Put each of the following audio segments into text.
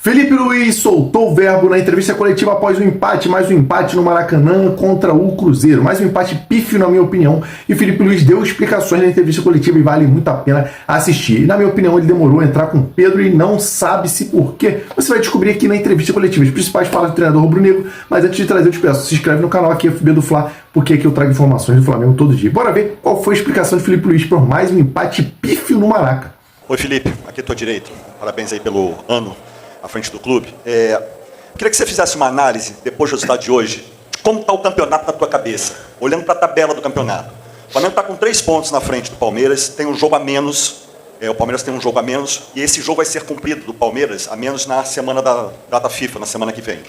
Felipe Luiz soltou o verbo na entrevista coletiva após o empate, mais um empate no Maracanã contra o Cruzeiro. Mais um empate pífio, na minha opinião. E Felipe Luiz deu explicações na entrevista coletiva e vale muito a pena assistir. E na minha opinião, ele demorou a entrar com o Pedro e não sabe-se por quê. Você vai descobrir aqui na entrevista coletiva as principais falas do treinador rubro-negro. Mas antes de trazer, eu te peço, se inscreve no canal aqui, FB do Fla, porque aqui eu trago informações do Flamengo todo dia. Bora ver qual foi a explicação de Felipe Luiz por mais um empate pífio no Maraca. Oi, Felipe, aqui à tua direita. Parabéns aí pelo ano à frente do clube. Queria que você fizesse uma análise, depois do resultado de hoje, de como está o campeonato na tua cabeça, olhando para a tabela do campeonato. O Flamengo está com 3 pontos na frente do Palmeiras, tem um jogo a menos, o Palmeiras tem um jogo a menos, e esse jogo vai ser cumprido do Palmeiras, a menos na semana da data FIFA, na semana que vem.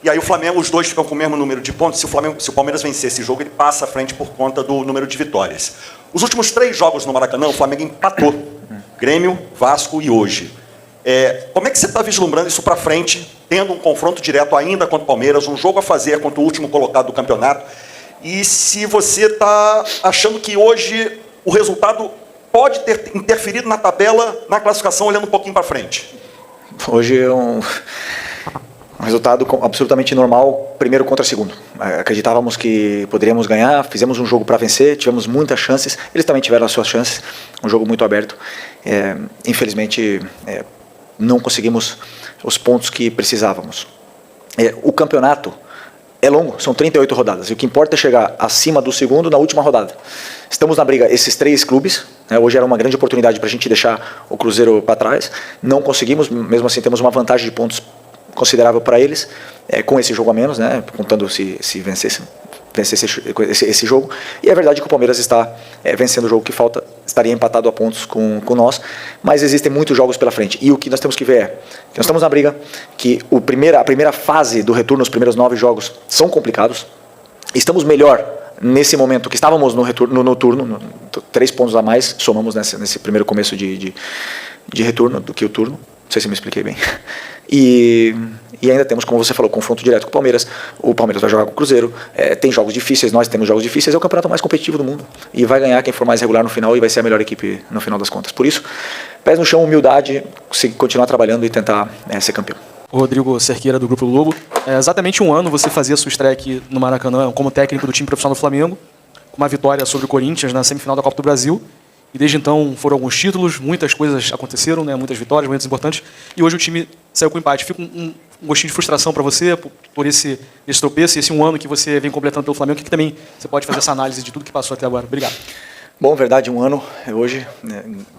E aí o Flamengo, os dois ficam com o mesmo número de pontos. Se o Palmeiras vencer esse jogo, ele passa à frente por conta do número de vitórias. Os últimos 3 jogos no Maracanã, o Flamengo empatou. Grêmio, Vasco e hoje. Como é que você está vislumbrando isso para frente, tendo um confronto direto ainda contra o Palmeiras, um jogo a fazer contra o último colocado do campeonato? E se você está achando que hoje o resultado pode ter interferido na tabela, na classificação, olhando um pouquinho para frente? Hoje é um resultado absolutamente normal, primeiro contra segundo. Acreditávamos que poderíamos ganhar, fizemos um jogo para vencer, tivemos muitas chances, eles também tiveram as suas chances, um jogo muito aberto. Infelizmente, não conseguimos os pontos que precisávamos. O campeonato é longo, são 38 rodadas, e o que importa é chegar acima do segundo na última rodada. Estamos na briga, esses 3 clubes, hoje era uma grande oportunidade para a gente deixar o Cruzeiro para trás, não conseguimos, mesmo assim temos uma vantagem de pontos considerável para eles, com esse jogo a menos, contando se vencesse esse jogo. E é verdade que o Palmeiras está vencendo o jogo que falta, estaria empatado a pontos com nós, mas existem muitos jogos pela frente. E o que nós temos que ver é que nós estamos na briga, que a primeira fase do retorno, os primeiros 9 jogos, são complicados. Estamos melhor nesse momento que estávamos no turno, 3 pontos a mais, somamos nesse primeiro começo de retorno do que o turno. Não sei se me expliquei bem. E ainda temos, como você falou, confronto direto com o Palmeiras. O Palmeiras vai jogar com o Cruzeiro. Tem jogos difíceis, nós temos jogos difíceis. É o campeonato mais competitivo do mundo. E vai ganhar quem for mais regular no final e vai ser a melhor equipe no final das contas. Por isso, pés no chão, humildade, continuar trabalhando e tentar ser campeão. Rodrigo Cerqueira, do Grupo Globo. Exatamente um ano você fazia sua estreia aqui no Maracanã como técnico do time profissional do Flamengo, com uma vitória sobre o Corinthians na semifinal da Copa do Brasil. E desde então foram alguns títulos, muitas coisas aconteceram, muitas vitórias, momentos importantes. E hoje o time saiu com empate. Fica um gostinho de frustração para você por esse tropeço, esse um ano que você vem completando pelo Flamengo. O que também você pode fazer essa análise de tudo que passou até agora? Obrigado. Bom, verdade, um ano hoje,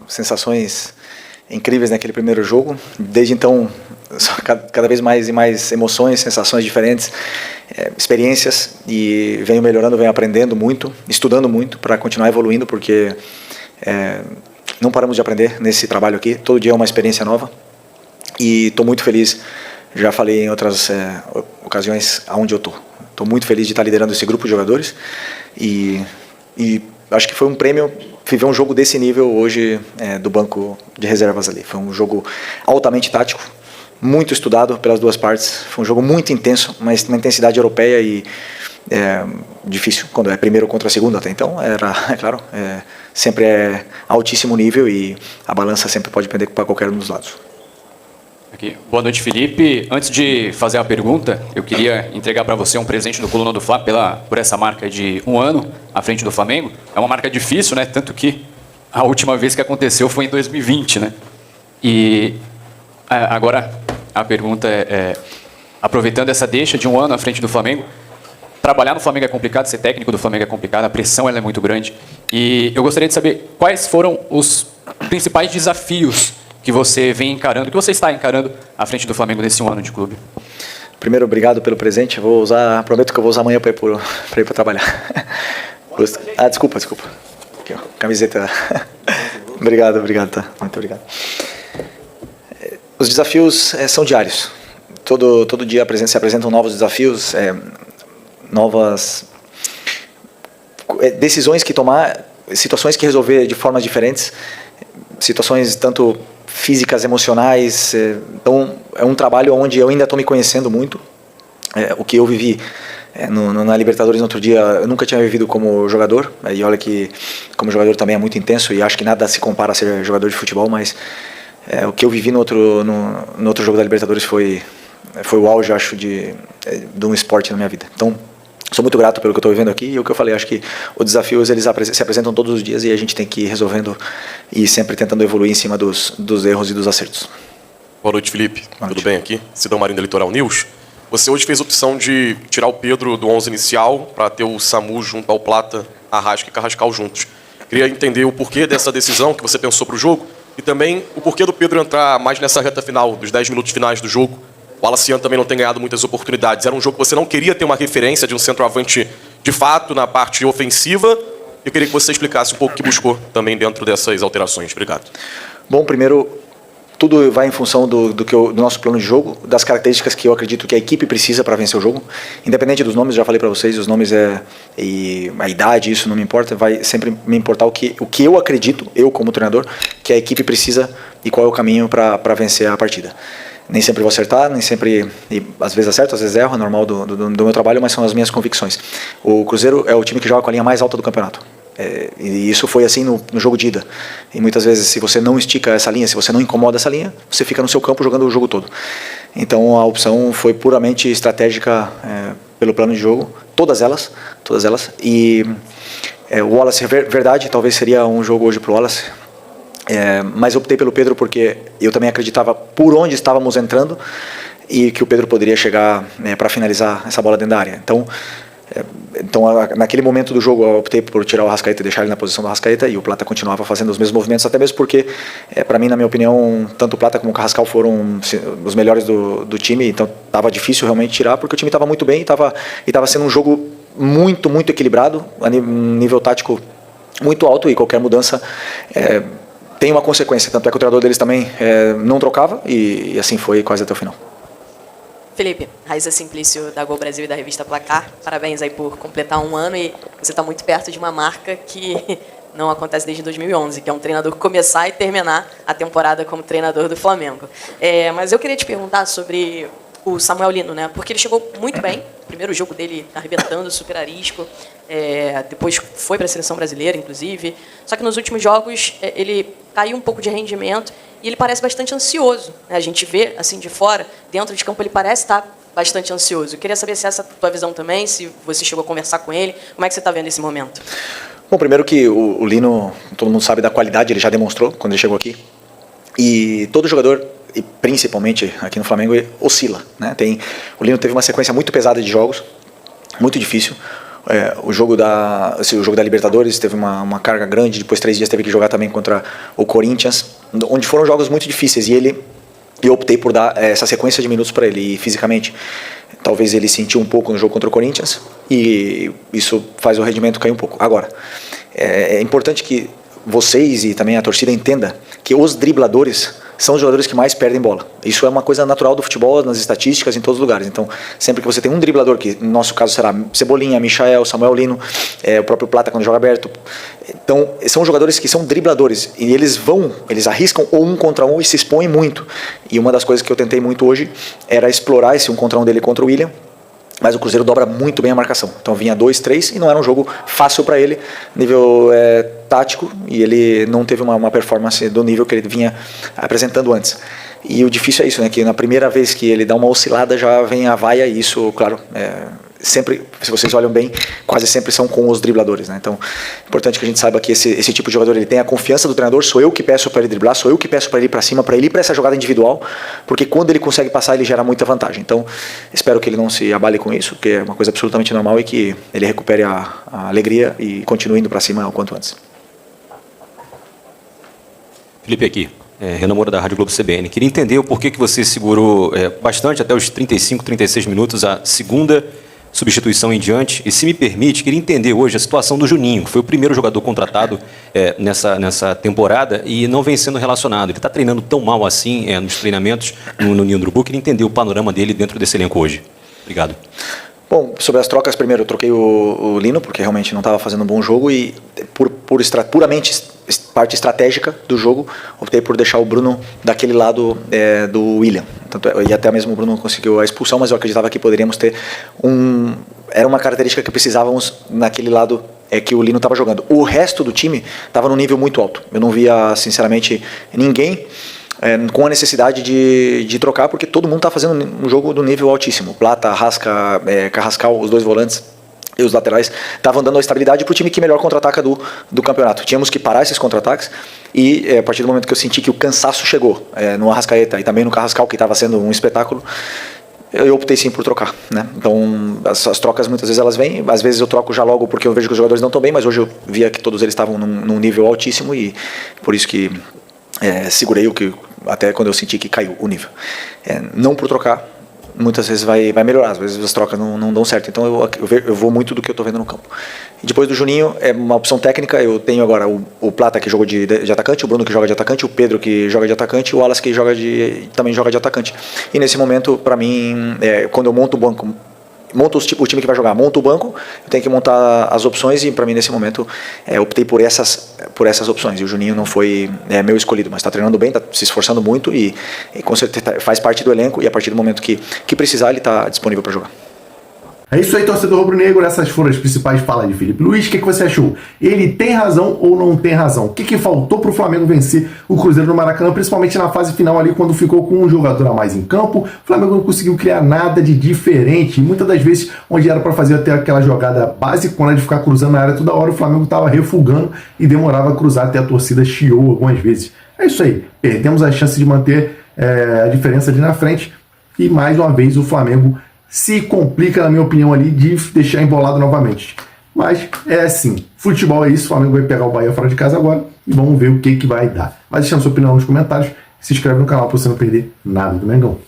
sensações incríveis naquele primeiro jogo. Desde então, cada vez mais e mais emoções, sensações diferentes, experiências, e venho melhorando, venho aprendendo muito, estudando muito para continuar evoluindo, porque não paramos de aprender nesse trabalho aqui. Todo dia é uma experiência nova e estou muito feliz. Já falei em outras ocasiões aonde eu estou. Estou muito feliz de estar liderando esse grupo de jogadores e acho que foi um prêmio viver um jogo desse nível hoje do banco de reservas ali. Foi um jogo altamente tático, muito estudado pelas duas partes. Foi um jogo muito intenso, mas uma intensidade europeia e difícil quando é primeiro contra segundo até então. É claro, sempre é altíssimo nível e a balança sempre pode pender para qualquer um dos lados. Aqui. Boa noite, Felipe. Antes de fazer a pergunta, eu queria entregar para você um presente do Coluna do Fla por essa marca de um ano à frente do Flamengo. É uma marca difícil, tanto que a última vez que aconteceu foi em 2020, E agora a pergunta aproveitando essa deixa de um ano à frente do Flamengo, trabalhar no Flamengo é complicado, ser técnico do Flamengo é complicado, a pressão ela é muito grande. E eu gostaria de saber quais foram os principais desafios que você vem encarando, que você está encarando à frente do Flamengo nesse um ano de clube. Primeiro, obrigado pelo presente. Eu vou usar, prometo que eu vou usar amanhã para ir para trabalhar. Desculpa. Aqui, ó, camiseta. Obrigado, tá. Muito obrigado. Os desafios são diários. Todo dia se apresentam novos desafios, novas decisões que tomar, situações que resolver de formas diferentes, situações tanto físicas, emocionais. Então é um trabalho onde eu ainda estou me conhecendo muito. O que eu vivi na Libertadores no outro dia, eu nunca tinha vivido como jogador, e olha que como jogador também é muito intenso, e acho que nada se compara a ser jogador de futebol, mas O que eu vivi no outro jogo da Libertadores foi o auge, acho, de um esporte na minha vida. Então, sou muito grato pelo que eu estou vivendo aqui, e o que eu falei, acho que os desafios eles se apresentam todos os dias e a gente tem que ir resolvendo e sempre tentando evoluir em cima dos erros e dos acertos. Boa noite, Felipe. Boa noite. Tudo bem aqui? Cidão Marinho da Litoral News. Você hoje fez a opção de tirar o Pedro do 11 inicial para ter o Samu junto ao Plata, Arrasca e Carrascal juntos. Queria entender o porquê dessa decisão que você pensou para o jogo e também o porquê do Pedro entrar mais nessa reta final, dos 10 minutos finais do jogo. O Alaciano também não tem ganhado muitas oportunidades. Era um jogo que você não queria ter uma referência de um centroavante de fato na parte ofensiva. Eu queria que você explicasse um pouco o que buscou também dentro dessas alterações. Obrigado. Bom, primeiro, tudo vai em função do nosso plano de jogo, das características que eu acredito que a equipe precisa para vencer o jogo. Independente dos nomes, já falei para vocês, os nomes e a idade, isso não me importa, vai sempre me importar o que eu acredito, eu como treinador, que a equipe precisa e qual é o caminho para vencer a partida. Nem sempre vou acertar, nem sempre, e às vezes acerto, às vezes erro, é normal do meu trabalho, mas são as minhas convicções. O Cruzeiro é o time que joga com a linha mais alta do campeonato. E isso foi assim no jogo de ida. E muitas vezes, se você não estica essa linha, se você não incomoda essa linha, você fica no seu campo jogando o jogo todo. Então a opção foi puramente estratégica pelo plano de jogo, todas elas. E o Wallace, verdade, talvez seria um jogo hoje para o Wallace. Mas optei pelo Pedro porque eu também acreditava por onde estávamos entrando e que o Pedro poderia chegar para finalizar essa bola dentro da área. Então, naquele momento do jogo, eu optei por tirar o Arrascaeta e deixar ele na posição do Arrascaeta, e o Plata continuava fazendo os mesmos movimentos, até mesmo porque, para mim, na minha opinião, tanto o Plata como o Carrascal foram os melhores do time, então estava difícil realmente tirar, porque o time estava muito bem e estava sendo um jogo muito, muito equilibrado, a nível tático muito alto, e qualquer mudança tem uma consequência, tanto é que o treinador deles também não trocava, e assim foi quase até o final. Felipe, Raíssa Simplício da Gol Brasil e da revista Placar, parabéns aí por completar um ano, e você está muito perto de uma marca que não acontece desde 2011, que é um treinador começar e terminar a temporada como treinador do Flamengo. Mas eu queria te perguntar sobre o Samuel Lino, né? Porque ele chegou muito bem, primeiro jogo dele arrebentando, super arisco, depois foi para a seleção brasileira, inclusive, só que nos últimos jogos ele caiu um pouco de rendimento e ele parece bastante ansioso, né? A gente vê, assim, de fora, dentro de campo ele parece estar bastante ansioso. Eu queria saber se essa é a tua visão também, se você chegou a conversar com ele, como é que você está vendo esse momento? Bom, primeiro que o Lino, todo mundo sabe da qualidade, ele já demonstrou quando ele chegou aqui, e todo jogador, e principalmente aqui no Flamengo, oscila, né? O Lino teve uma sequência muito pesada de jogos, muito difícil. O jogo da Libertadores teve uma carga grande, depois 3 dias teve que jogar também contra o Corinthians, onde foram jogos muito difíceis, e eu optei por dar essa sequência de minutos para ele, e fisicamente talvez ele sentiu um pouco no jogo contra o Corinthians, e isso faz o rendimento cair um pouco. Agora, é importante que vocês e também a torcida entenda que os dribladores são os jogadores que mais perdem bola. Isso é uma coisa natural do futebol, nas estatísticas, em todos os lugares. Então, sempre que você tem um driblador, que no nosso caso será Cebolinha, Michael, Samuel Lino, o próprio Plata quando joga aberto. Então, são jogadores que são dribladores, e eles arriscam ou 1 contra 1 e se expõem muito. E uma das coisas que eu tentei muito hoje era explorar esse 1 contra 1 dele contra o William, mas o Cruzeiro dobra muito bem a marcação. Então vinha 2, 3 e não era um jogo fácil para ele, nível tático, e ele não teve uma performance do nível que ele vinha apresentando antes. E o difícil é isso, né, que na primeira vez que ele dá uma oscilada já vem a vaia, e isso, claro, sempre, se vocês olham bem, quase sempre são com os dribladores, né? Então, é importante que a gente saiba que esse tipo de jogador, ele tem a confiança do treinador, sou eu que peço para ele driblar, sou eu que peço para ele ir para cima, para ele ir para essa jogada individual, porque quando ele consegue passar, ele gera muita vantagem. Então, espero que ele não se abale com isso, que é uma coisa absolutamente normal, e que ele recupere a alegria e continue indo para cima o quanto antes. Felipe aqui, Renan Moura da Rádio Globo CBN. Queria entender o porquê que você segurou bastante, até os 35, 36 minutos, a segunda substituição em diante. E se me permite, queria entender hoje a situação do Juninho, que foi o primeiro jogador contratado nessa temporada e não vem sendo relacionado. Ele está treinando tão mal assim nos treinamentos no Ninho do Urubu. Queria entender o panorama dele dentro desse elenco hoje. Obrigado. Bom, sobre as trocas, primeiro eu troquei o Lino, porque realmente não estava fazendo um bom jogo, e puramente parte estratégica do jogo, optei por deixar o Bruno daquele lado do William. E até mesmo o Bruno conseguiu a expulsão, mas eu acreditava que poderíamos ter era uma característica que precisávamos naquele lado que o Lino estava jogando. O resto do time estava num nível muito alto. Eu não via, sinceramente, ninguém com a necessidade de trocar, porque todo mundo está fazendo um jogo do nível altíssimo. Plata, Rasca, Carrascal, os 2 volantes e os laterais estavam dando a estabilidade para o time que melhor contra-ataca do campeonato. Tínhamos que parar esses contra-ataques e a partir do momento que eu senti que o cansaço chegou no Arrascaeta e também no Carrascal, que estava sendo um espetáculo, eu optei sim por trocar, né? Então as trocas muitas vezes elas vêm, às vezes eu troco já logo porque eu vejo que os jogadores não estão bem, mas hoje eu via que todos eles estavam num nível altíssimo e por isso que segurei o que até quando eu senti que caiu o nível. Não por trocar, muitas vezes vai melhorar, às vezes as trocas não dão certo, então eu vou muito do que eu estou vendo no campo. E depois do Juninho, é uma opção técnica, eu tenho agora o Plata que joga de atacante, o Bruno que joga de atacante, o Pedro que joga de atacante, o Wallace que também joga de atacante. E nesse momento, para mim, quando eu monto o banco, monto o time que vai jogar, monto o banco, eu tenho que montar as opções e para mim nesse momento optei por essas opções. E o Juninho não foi meu escolhido, mas está treinando bem, está se esforçando muito e com certeza faz parte do elenco e a partir do momento que precisar ele está disponível para jogar. É isso aí, torcedor rubro-negro. Essas foram as principais falas de Felipe Luiz. O que você achou? Ele tem razão ou não tem razão? O que faltou para o Flamengo vencer o Cruzeiro no Maracanã, principalmente na fase final ali, quando ficou com um jogador a mais em campo? O Flamengo não conseguiu criar nada de diferente. Muitas das vezes, onde era para fazer até aquela jogada básica, de ficar cruzando na área toda hora, o Flamengo estava refugando e demorava a cruzar, até a torcida chiou algumas vezes. É isso aí. Perdemos a chance de manter a diferença ali na frente e, mais uma vez, o Flamengo se complica, na minha opinião, ali, de deixar embolado novamente. Mas é assim, futebol é isso, o Flamengo vai pegar o Bahia fora de casa agora e vamos ver o que vai dar. Mas deixando sua opinião nos comentários, se inscreve no canal para você não perder nada do Mengão.